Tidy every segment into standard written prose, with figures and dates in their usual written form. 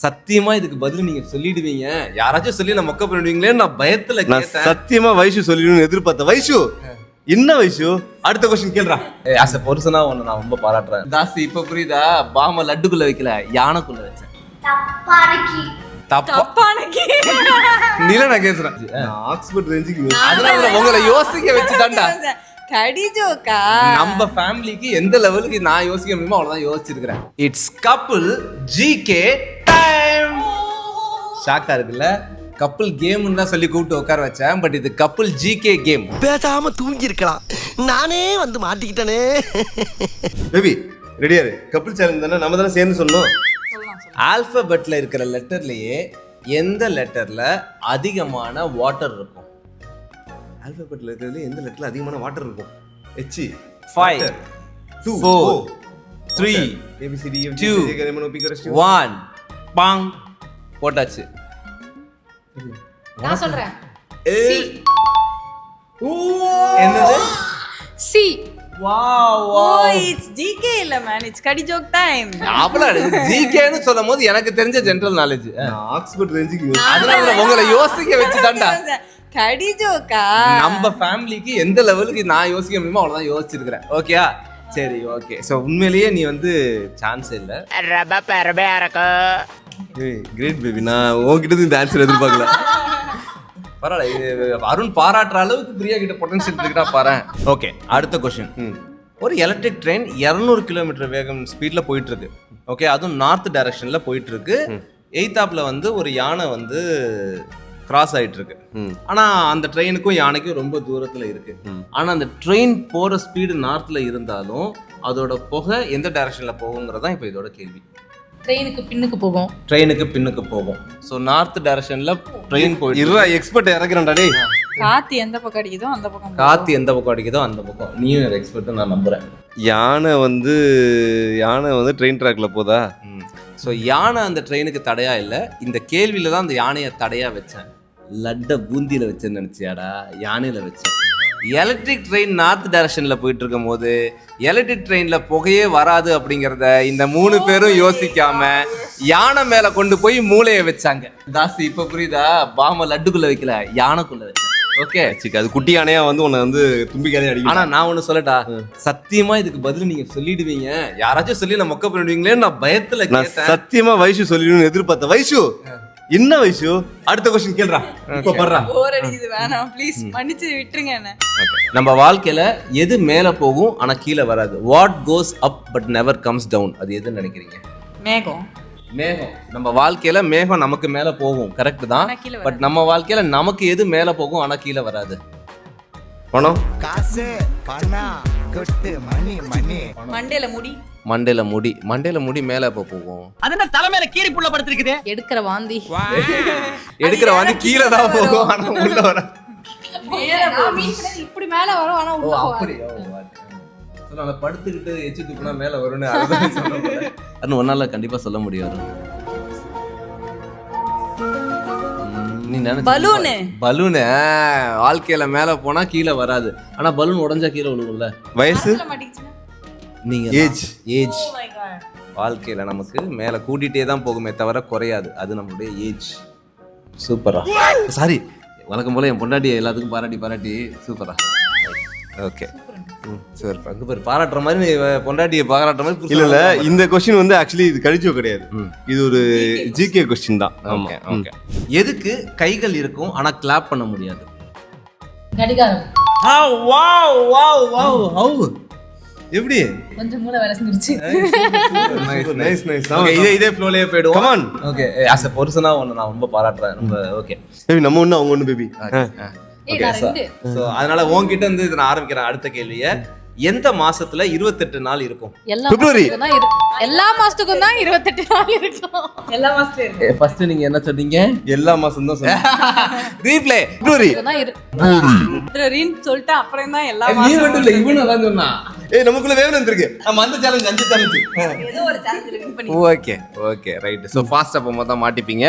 சத்தியமா இதுக்கு பதில் நீங்க சொல்லிடுவீங்க. யாராச்சும் சொல்லி நான் மொக்க பண்ணிடுவீங்களேன்னு நான் பயத்துல கேட்டேன். சத்தியமா வைஷு சொல்லிடுன்னு எதிர்பார்த்தேன். வைஷு என்ன வைஷு? அடுத்த கொஸ்டின் கேள்றா. ஆஸ் எ பர்சனா உன்னை நான் ரொம்ப பாராட்டுறேன். தாசி இப்ப புரியுதா? பாம லட்டுக்குள்ள வைக்கல, யானைக்குள்ள வச்சேன். நீல நான் கேக்குறேன். ஆக்ஸ்போர்ட் ரேஞ்சுக்கு அதனால உங்களை யோசிக்க வச்சுதான்டா. கடிஜோக்கா நம்ம ஃபேமிலிக்கு எந்த லெவலுக்கு நான் யோசிக்க முடியுமோ அவ்வளவுதான் யோசிச்சிருக்கிறேன். It's couple GK time. ஷாக்கா இருக்குல்ல? கப்புள் கேம்னு தான் சொல்லி கூப்பிட்டு உட்கார வச்சேன். பட் இது கப்புள் ஜிகே கேம். பேசாம தூங்கி இருக்கலாம், நானே வந்து மாட்டிக்கிட்டனே. பேபி ரெடியா இரு. கப்புள் சேலஞ்ச் தானே, நம்ம தானே சேர்ந்து சொன்னோம். ஆல்பபெட்ல இருக்கிற லெட்டர்லயே எந்த லெட்டர்ல அதிகமான வாட்டர் இருக்கும்? ஆல்பபெட்ல இருக்கிறதுல எந்த லெட்டர்ல அதிகமான வாட்டர் இருக்கும்? H 5 4 3 ABCD 2 1 பாங் போட்டாச்சு. நான் சொல்றேன். என்னது? C. Wow O it's GK இல்ல மேன், இட்ஸ் கடிஜோக் டைம். அப்பள ஜிகேன்னு சொல்லும்போது எனக்கு தெரிஞ்ச ஜெனரல் நாலேஜ். ஆக்ஸ்போர்ட் ரேஞ்சுக்கு அதனால உங்களை யோசிக்க வச்சுதான்டா. கடிஜோக்கா நம்ம ஃபேமிலிக்கு எந்த லெவலுக்கு நான் யோசிக்க முடியுமோ அவ்வளவுதான் யோசிச்சிருக்கிறேன். ஓகேயா? சரி ஓகே. ஸோ உண்மையிலேயே நீ வந்து சான்ஸ் இல்லை. Great baby. நான் உன்கிட்ட இந்த ஆன்சர் எதிர்பார்க்கல. பரவாயில்ல, இது அருண் பாராட்டுற அளவுக்கு பிரியா கிட்ட பொட்டன்ஷியல் இருக்குடா பாரு. ஓகே, அடுத்த கொஸ்டின். ஒரு எலக்ட்ரிக் ட்ரெயின் 200 கிலோமீட்டர் வேகம் ஸ்பீட்ல போயிட்டு இருக்கு. ஓகே, அதுவும் நார்த் டைரக்ஷன்ல போயிட்டு இருக்கு. எய்தாப்ல வந்து ஒரு யானை வந்து கிராஸ் ஆயிட்டு இருக்கு. ஆனா அந்த ட்ரெயினுக்கும் யானைக்கும் ரொம்ப தூரத்துல இருக்கு. ஆனா அந்த ட்ரெயின் போற ஸ்பீடு நார்த்ல இருந்தாலும் அதோட புகை எந்த டைரக்ஷன்ல போகுங்கிறதா இப்ப இதோட கேள்வி. ட்ரெயினுக்கு பின்னுக்கு போகும். ட்ரெயினுக்கு பின்னுக்கு போகும். ஸோ நார்த் டைரக்ஷன்ல ட்ரெயின் போயிட்டு இருடா, எக்ஸ்பர்ட் இறக்குறேன்டா டேய். காத்து எந்த பக்கம் அடிக்குதோ அந்த பக்கம். காத்து எந்த பக்கம் அடிக்குதோ அந்த பக்கம். நீயும் ஒரு எக்ஸ்பர்ட் நான் நம்புறேன். யானை வந்து ட்ரெயின் ட்ராக்ல போதா? ஸோ யானை அந்த ட்ரெயினுக்கு தடையா இல்லை. இந்த கேள்வியில தான் அந்த யானையை தடையா வச்சேன். லட்டை பூந்தியில வச்சேன்னு நினைச்சியாடா? யானையில வச்சேன். எலக்ட்ரிக் ட்ரெயின் நார்த் டைரக்ஷன்ல போயிட்டு இருக்கும் போது எலக்ட்ரிக் ட்ரெயின்ல புகையே வராது அப்படிங்கிறத இந்த 3 பேரும் யோசிக்காம யானை மேல கொண்டு போய் மூளையை வச்சாங்க. தாசி இப்ப புரியுதா? பாம லட்டுக்குள்ள வைக்கல, யானைக்குள்ள வச்சேன். ஓகே, அது குட்டி யானையா வந்து உன்னை வந்து தும்பிக்காலே அடிக்கும். ஆனா நான் ஒண்ணு சொல்லட்டா, சத்தியமா இதுக்கு பதில் நீங்க சொல்லிடுவீங்க. யாராச்சும் சொல்லி நான் மொக்க பண்ணிடுவீங்களேன்னு நான் பயத்துல கேட்டேன். சத்தியமா வைஷு சொல்லிடுன்னு எதிர்பார்த்தேன். வைஷு என்ன வைஷு? அடுத்த கொஸ்டின் கேள்றா. இப்ப பண்றா. போர் அடிக்குது, வேணாம் ப்ளீஸ் மன்னிச்சு விட்டுருங்க என்ன. நம்ம வாழ்க்கையில எது மேல போகும் ஆனா கீழே வராது? What goes up but never comes down. அது எதுன்னு நினைக்கிறீங்க? மேகம். மேகம். நம்ம வாழ்க்கையில மேகம் நமக்கு மேல போகும், கரெக்ட் தான். பட் நம்ம வாழ்க்கையில நமக்கு எது மேல போகும் ஆனா கீழே வராது? பணம், காசு, பணம், கொட்டு, மணி மணி. மண்டையில முடி. மண்டையில முடி. மண்டையில முடி மேல எப்ப போகும்? அது என்ன தலைமையில கீரி புள்ள படுத்திருக்குது? எடுக்கிற வாந்தி. எடுக்கிற வாந்தி கீழே தான் போகும் ஆனா உள்ள வராது. இப்படி மேல வரும் ஆனா உள்ள போகாது. நான் படுத்துக்கிட்டு எச்சி துப்புனா மேல வரும்னு அதுதான் சொல்றேன். அது ஒன்னால கண்டிப்பா சொல்ல முடியாது. நீ நினைச்ச பலூனு. பலூனு வாழ்க்கையில மேல போனா கீழே வராது. ஆனா பலூன் உடைஞ்சா கீழே விழுகும்ல. வயசு, நீங்க ஏஜ். வாழ்க்கையில நமக்கு மேல கூட்டிகிட்டே தான் போகுமே தவிர குறையாது. அது நம்மளுடைய ஏஜ். சூப்பரா. சாரி, வழக்கம் போல என் பொண்டாட்டி எல்லாத்துக்கும் பாராட்டி சூப்பரா. ஓகே, சரி. அங்க பேர் பாராட்டுற மாதிரி நீ பொண்டாட்டியை பாராட்டுற மாதிரி இல்ல. இந்த கொஸ்டின் வந்து ஆக்சுவலி இது கடிச்சோ கிடையாது. இது ஒரு ஜிகே கொஸ்டின் தான். Okay okay. எதுக்கு கைகள் இருக்கும் ஆனா கிளாப் பண்ண முடியாது? கடிகாரம். Wow wow wow. ஹவ்? எப்படி? கொஞ்சம் மூளை வேலை செஞ்சிருச்சு. Nice nice. ஓகே, இதே ஃப்ளோலயே போய்டுவோம். Come on. Okay, as a person நான் ரொம்ப பாராட்டுறேன். ரொம்ப ஓகே. பேபி நம்ம ஒண்ணு அவங்க ஒண்ணு பேபி. ஓகே, சோ அதனால உன்கிட்ட இருந்து இத நான் ஆரம்பிக்கிறேன் அடுத்த கேள்வியை. எந்த மாசத்துல 28 நாள் இருக்கும்? பிப்ரவரி. எல்லா மாசத்துக்கும் தான் 28 நாள் இருக்கும். எல்லா மாசத்துலயும் இருக்கு. ஃபர்ஸ்ட் நீங்க என்ன சொன்னீங்க? எல்லா மாசம் தான் சொன்னேன். ரீப்ளே. பிப்ரவரின்னு சொல்லிட்டு அப்புறம் தான் எல்லா மாசம். நீ மட்டும் இல்ல, இவனும் அதான் சொன்னா. நமக்குள்ள வேவன் வந்திருக்கு. நம்ம அந்த சேலஞ்ச் 5 சேலஞ்ச். ஏதோ ஒரு சேலஞ்ச் வின் பண்ணி. Okay okay right. சோ ஃபாஸ்டா போகும்போது தான் மாட்டிப்பீங்க.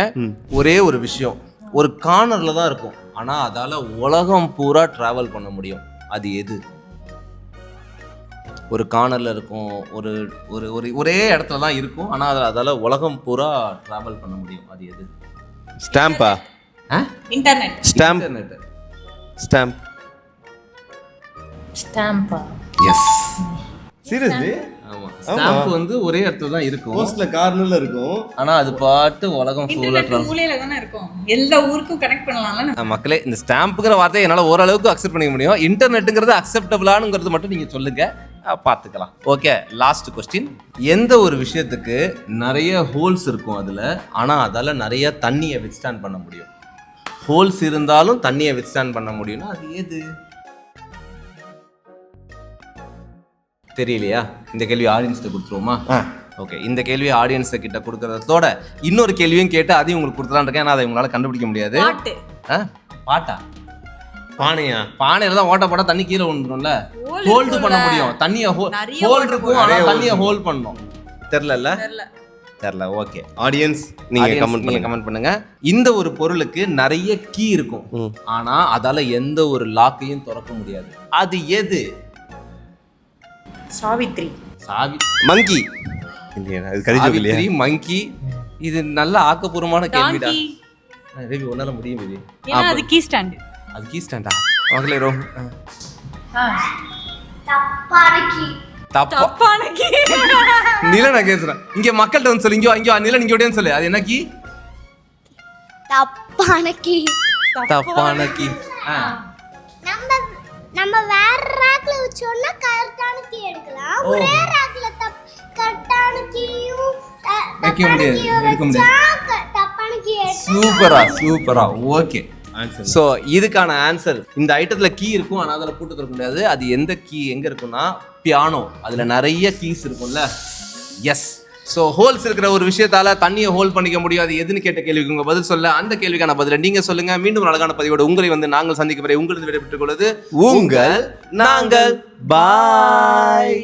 ஒரே ஒரு விஷயம், ஒரு கார்னர்ல தான் இருக்கும் ஆனா அதால உலகம் பூரா டிராவல் பண்ண முடியும். அது எது? ஒரு கார்னரில் இருக்கும், ஒரு ஒரு ஒரு ஒரே இடத்துல தான் இருக்கும், ஆனால் அதால் உலகம் பூரா ட்ராவல் பண்ண முடியும். அது எது? ஸ்டாம்பா? இன்டர்நெட். ஸ்டாம்ப். இன்டர்நெட். ஸ்டாம்ப். ஸ்டாம்பா? எஸ். சீரியஸ்லி? ஆமாம், ஸ்டாம்ப் வந்து ஒரே இடத்துல தான் இருக்கும், போஸ்ட்ல கார்னர்ல இருக்கும், ஆனால் அது பாட்டு உலகம் ஃபுல்லாக இன்டர்நெட் மூலையில தானே இருக்கும், எல்லா ஊருக்கும் கனெக்ட் பண்ணலாம்ல. மக்களே, இந்த ஸ்டாம்புங்கிற வார்த்தையை என்னால் ஓரளவுக்கு அக்செப்ட் பண்ணிக்க முடியும். இன்டர்நெட்டுங்கிறது அக்செப்டபிளானுங்கிறது மட்டும் நீங்கள் சொல்லுங்கள், பார்த்துக்கலாம். Okay, last question. எந்த ஒரு விஷயத்துக்கு நிறைய ஹோல்ஸ் இருக்கும் அதில், ஆனால் அதால் நிறைய தண்ணியை வித்ஸ்டாண்ட் பண்ண முடியும்? ஹோல்ஸ் இருந்தாலும் தண்ணியை வித்ஸ்டாண்ட் பண்ண முடியும்னா அது எது? தெரியலையா? இந்த கேள்வி ஆடியன்ஸ்கிட்ட கொடுத்துருவோமா? ஓகே, இந்த கேள்வி ஆடியன்ஸ் கிட்ட கொடுக்கறதோட இன்னொரு கேள்வியும் கேட்டு அதையும் உங்களுக்கு கொடுத்துலான் இருக்கேன். ஆனால் அதை உங்களால் கண்டுபிடிக்க முடியாது. பாட்டா? பானையா? பானையில தான் ஓட்ட போட்டா தண்ணி கீழே விழுந்துரும்ல, ஹோல்டு பண்ண முடியும். தண்ணியை ஹோல்ட் இருக்கும், ஆனால் தண்ணியை ஹோல்ட் பண்ணணும். தெரியல. ஓகே ஆடியன்ஸ், நீங்க கமெண்ட் பண்ணுங்க. இந்த ஒரு பொருளுக்கு நிறைய கீ இருக்கும், ஆனா அதால எந்த ஒரு லாக்கையும் திறக்க முடியாது. அது எது? சாவித்ரி. மங்கி இல்லையா? அது கரிஜோக் இல்லையா? மங்கி. இது நல்ல ஆக்கப்பூர்வமான கேள்விடா. ரவி, உன்னால முடியும் ரவி. ஏன்னா அது கீ ஸ்டாண்ட். அது கீ ஸ்டாண்டா? அவங்களே ரோ தப்பான கீ. நில நான் கேட்கிறேன். இங்க மக்கள்கிட்ட வந்து சொல்லு. இங்க நில நீங்க ஓடியான்னு சொல்லு. அது என்ன கீ? தப்பான கீ. நம்ம வேற ரேக்ல வச்சோம்னா கரெக்டான கீ எடுக்கலாம். ஒரே ரேக்ல கரெக்டான கீயும் வைக்க முடியாது, எடுக்க முடியாது. தப்பான கீ. சூப்பரா. ஓகே, ஸோ இதுக்கான ஆன்சர், இந்த ஐட்டத்தில் கீ இருக்கும், ஆனால் அதில் பூட்டு திறக்க முடியாது. அது எந்த கீ எங்கே இருக்குன்னா பியானோ. அதில் நிறைய கீஸ் இருக்கும்ல. எஸ். ஸோ ஹோல்ஸ் இருக்கிற ஒரு விஷயத்தால தண்ணியை ஹோல்ட் பண்ணிக்க முடியும். அது எதுன்னு கேட்ட கேள்விக்கு உங்க பதில் சொல்ல, அந்த கேள்விக்கான பதிலை நீங்க சொல்லுங்க. மீண்டும் ஒரு அழகான பதிவோடு உங்களை வந்து நாங்கள் சந்திக்க வரை உங்களது விடைபெற்றுக் கொள்வது உங்கள் நாங்கள். பாய்.